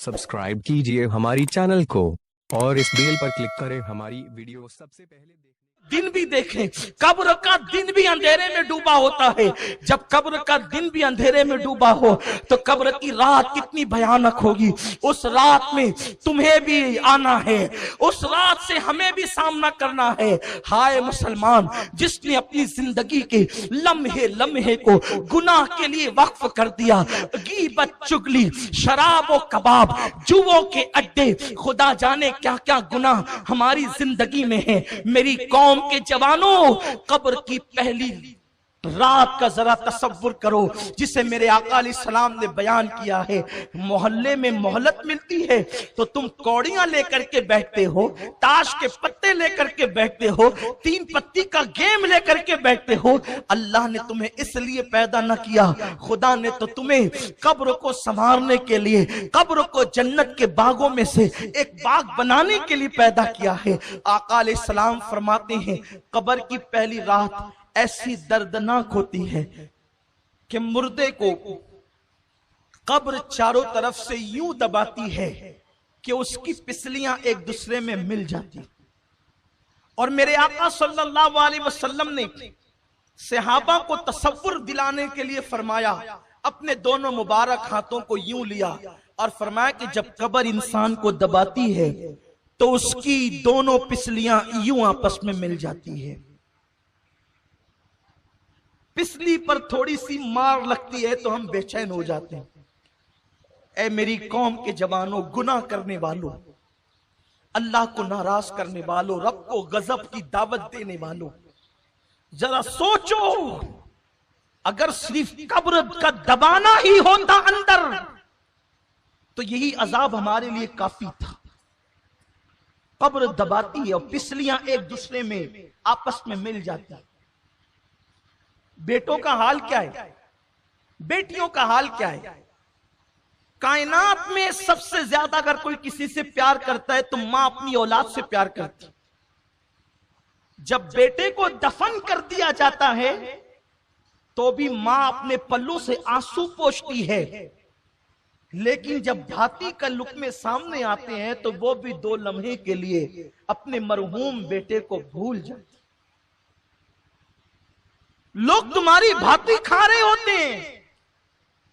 Subscribe कीजिए हमारी channel को और इस बेल पर क्लिक करें हमारी वीडियो सबसे पहले देखने। दिन भी देखें, कब्र का दिन भी अंधेरे में डूबा होता है। जब कब्र का दिन भी अंधेरे में डूबा हो तो कब्र की रात कितनी भयानक होगी। उस रात में तुम्हें भी आना है, उस रात से हमें भी सामना करना है। हाय मुसलमान, जिसने अपनी जिंदगी के लम्हे लम्हे को गुनाह के लिए वक्फ कर दिया, गीबत, चुगली, शराब और कबाब, जुओं के अड्डे, खुदा जाने क्या क्या गुनाह हमारी जिंदगी में है। मेरी कौम के जवानों, कब्र की पहली रात का जरा तसव्वुर करो जिसे मेरे आका अलैहिस्सलाम ने बयान किया है। मोहल्ले में मोहलत मिलती है तो तुम कौड़ियां लेकर के बैठते हो, ताश के पत्ते लेकर के बैठते हो, 3 पत्ती का गेम लेकर के बैठते हो। अल्लाह ने तुम्हें इसलिए पैदा न किया, खुदा ने तो तुम्हें कब्र को संवारने के लिए, कब्र को जन्नत के बागों में से एक बाग बनाने के लिए पैदा किया है। आका अलैहिस्सलाम फरमाते हैं, कब्र की पहली रात ऐसी दर्दनाक होती है कि मुर्दे को कब्र चारों तरफ से यूं दबाती है कि उसकी पिसलियां एक दूसरे में मिल जाती। और मेरे आका सल्लल्लाहु अलैहि वसल्लम ने सहाबा को तसव्वुर दिलाने के लिए फरमाया, अपने दोनों मुबारक हाथों को यूं लिया और फरमाया कि जब कब्र इंसान को दबाती है तो उसकी दोनों पिसलियां यूं आपस में मिल जाती है। पिसली पर थोड़ी सी मार लगती है तो हम बेचैन हो जाते हैं। ऐ मेरी कौम के जवानों, गुनाह करने वालों, अल्लाह को नाराज करने वालों, रब को गजब की दावत देने वालों, जरा सोचो, अगर सिर्फ कब्र का दबाना ही होता अंदर तो यही अजाब हमारे लिए काफी था। कब्र दबाती है और पिसलियां एक दूसरे में आपस में मिल जाती है। बेटों का हाल क्या है, बेटियों का हाल क्या है? कायनात में सबसे ज्यादा अगर कोई किसी से प्यार करता है तो मां अपनी औलाद से प्यार करती। जब बेटे को दफन कर दिया जाता है तो भी मां अपने पल्लू से आंसू पोंछती है, लेकिन जब भाती का लुकमे सामने आते हैं तो वो भी 2 लम्हे के लिए अपने मरहूम बेटे को भूल जाती। लोग तुम्हारी भाती खा रहे होते हैं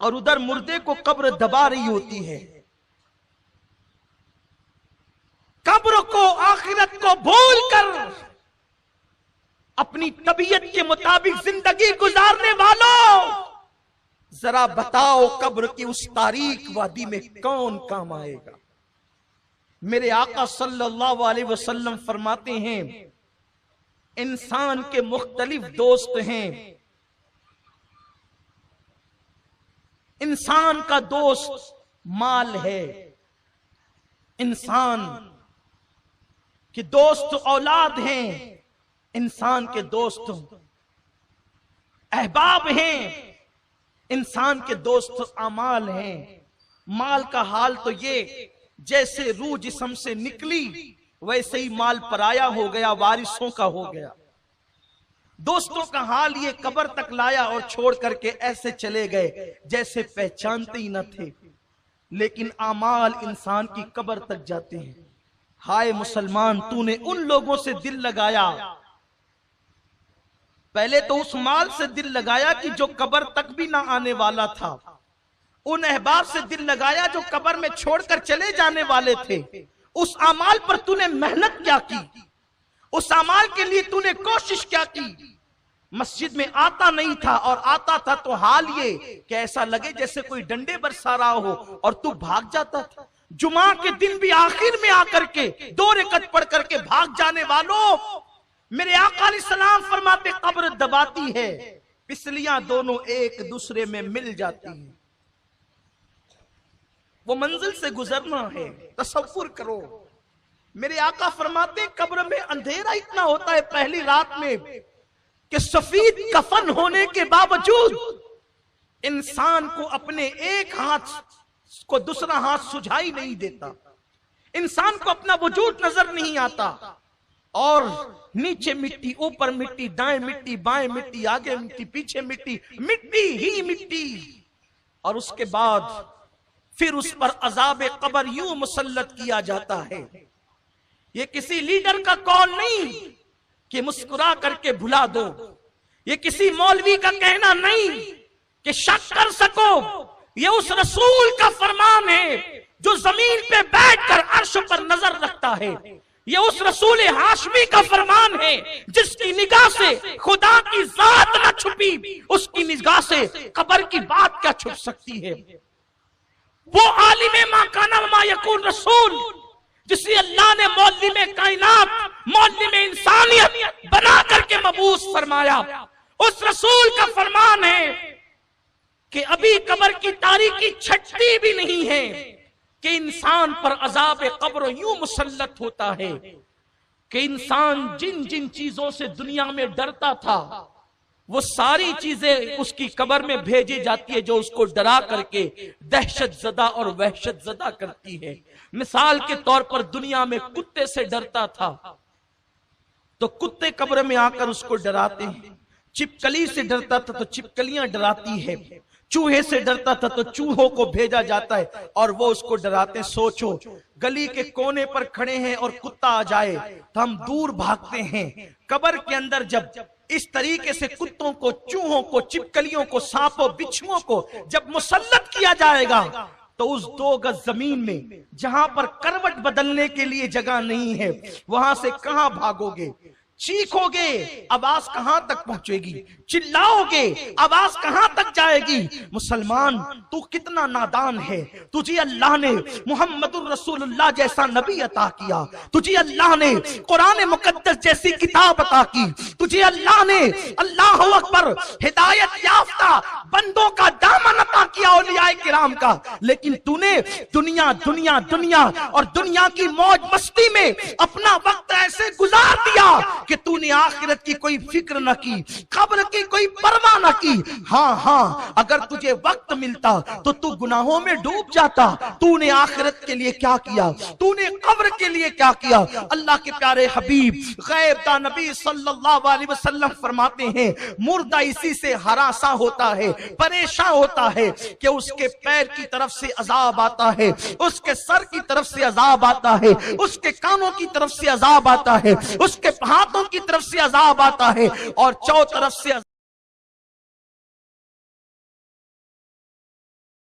और उधर मुर्दे को कब्र दबा रही होती है। कब्र को, आखिरत को भूलकर अपनी तबीयत के मुताबिक जिंदगी गुजारने वालों, जरा बताओ कब्र की उस तारीक वादी में कौन काम आएगा? मेरे आका सल्लल्लाहु अलैहि वसल्लम फरमाते हैं, इंसान के मुख्तलिफ दोस्त हैं। इंसान का दोस्त माल है, इंसान के दोस्त औलाद हैं, इंसान के दोस्त अहबाब हैं, इंसान के दोस्त अमाल हैं। माल का हाल तो ये, जैसे रूह जिस्म से निकली वैसे ही माल पराया हो गया, वारिसों का हो गया। दोस्तों का हाल ये, कब्र तक लाया और छोड़ करके ऐसे चले गए जैसे पहचानते ही न थे। लेकिन आमाल इंसान की कब्र तक जाते हैं। हाय मुसलमान, तूने उन लोगों से दिल लगाया, पहले तो उस माल से दिल लगाया कि जो कब्र तक भी ना आने वाला था, उन अहबाब से दिल लगाया जो कब्र में छोड़कर चले जाने वाले थे। उस अमाल पर तूने मेहनत क्या की, उस अमाल के लिए तूने कोशिश क्या की? मस्जिद में आता नहीं था और आता था तो हाल ये कि ऐसा लगे जैसे कोई डंडे बरसा रहा हो और तू भाग जाता था। जुमा के दिन भी आखिर में आकर के 2 रकअत पढ़ करके भाग जाने वालों, मेरे आका अलैहिस्सलाम फरमाते कब्र दबाती है, पिसलियां दोनों एक दूसरे में मिल जाती हैं। वो मंजिल से गुजरना है, तसव्वुर करो। मेरे आका फरमाते कब्र में अंधेरा इतना होता है पहली रात में कि सफेद कफन होने के बावजूद इंसान को अपने एक हाथ को दूसरा हाथ सुझाई नहीं देता, इंसान को अपना वजूद नजर नहीं आता। और नीचे मिट्टी, ऊपर मिट्टी, दाएं मिट्टी, बाएं मिट्टी, आगे मिट्टी, पीछे मिट्टी, मिट्टी ही मिट्टी। और उसके बाद پھر اس پر عذاب قبر یوں مسلط کیا جاتا ہے۔ یہ کسی لیڈر کا قول نہیں کہ مسکرا کر کے بھلا دو، یہ کسی مولوی کا کہنا نہیں کہ شک کر سکو، یہ اس رسول کا فرمان ہے جو زمین پہ بیٹھ کر عرش پر نظر رکھتا ہے، یہ اس رسول ہاشمی کا فرمان ہے جس کی نگاہ سے خدا کی ذات نہ چھپی، اس کی نگاہ سے قبر کی بات کیا چھپ سکتی ہے۔ وہ عالم ما کان و ما یکون رسول جسے اللہ نے معلم کائنات، معلم انسانیت بنا کر کے مبعوث فرمایا، اس رسول کا فرمان ہے کہ ابھی قبر کی تاریکی چھٹتی بھی نہیں ہے کہ انسان پر عذاب قبر یوں مسلط ہوتا ہے کہ انسان جن جن چیزوں سے دنیا میں ڈرتا تھا وہ ساری چیزیں اس کی قبر میں بھیجی جاتی ہے جو اس کو ڈرا کر کے دہشت زدہ اور وحشت زدہ کرتی ہے۔ مثال کے طور پر دنیا میں کتے سے ڈرتا تھا تو کتے قبر میں آ کر اس کو ڈراتے ہیں، چپکلی سے ڈرتا تھا تو چپکلیاں ڈراتی ہے، چوہے سے ڈرتا تھا تو چوہوں کو بھیجا جاتا ہے اور وہ اس کو ڈراتے ہیں۔ سوچو گلی کے کونے پر کھڑے ہیں اور کتا آ جائے تو ہم دور بھاگتے ہیں، قبر کے اندر جب اس طریقے سے کتوں کو، چوہوں کو، چپکلیوں کو، سانپوں بچھوؤں کو جب مسلط کیا جائے گا تو اس 2 گز زمین میں جہاں پر کروٹ بدلنے کے لیے جگہ نہیں ہے وہاں سے کہاں بھاگو گے؟ چیخو گے آواز کہاں تک پہنچے گی؟ چلاؤ گے آواز کہاں تک جائے گی؟ مسلمان تو کتنا نادان ہے، تجھے اللہ نے محمد الرسول اللہ جیسا نبی عطا کیا، تجھے اللہ نے قرآن مقدس جیسی کتاب عطا کی، تجھے اللہ نے اللہ اکبر ہدایت یافتہ بندوں کا دامن عطا کیا اولیاء کرام کا، لیکن تو نے دنیا دنیا دنیا اور دنیا کی موج مستی میں اپنا وقت ایسے گزار دیا کہ تو نے آخرت کی کوئی فکر نہ کی، قبر کی کوئی پرواہ نہ کی۔ ہاں اگر تجھے وقت ملتا تو تو گناہوں میں ڈوب جاتا۔ تو نے آخرت کے لیے کیا کیا؟ تو نے قبر کے لیے کیا کیا؟ اللہ کے پیارے حبیب غیب دا نبی صلی اللہ علیہ وسلم فرماتے ہیں مردہ اسی سے ہراساں ہوتا ہے، پریشان ہوتا ہے کہ اس کے پیر کی طرف سے عذاب آتا ہے، اس کے سر کی طرف سے عذاب آتا ہے، اس کے کانوں کی طرف سے عذاب آتا ہے، اس کے ہاتھوں کی طرف سے عذاب آتا ہے اور چو طرف سے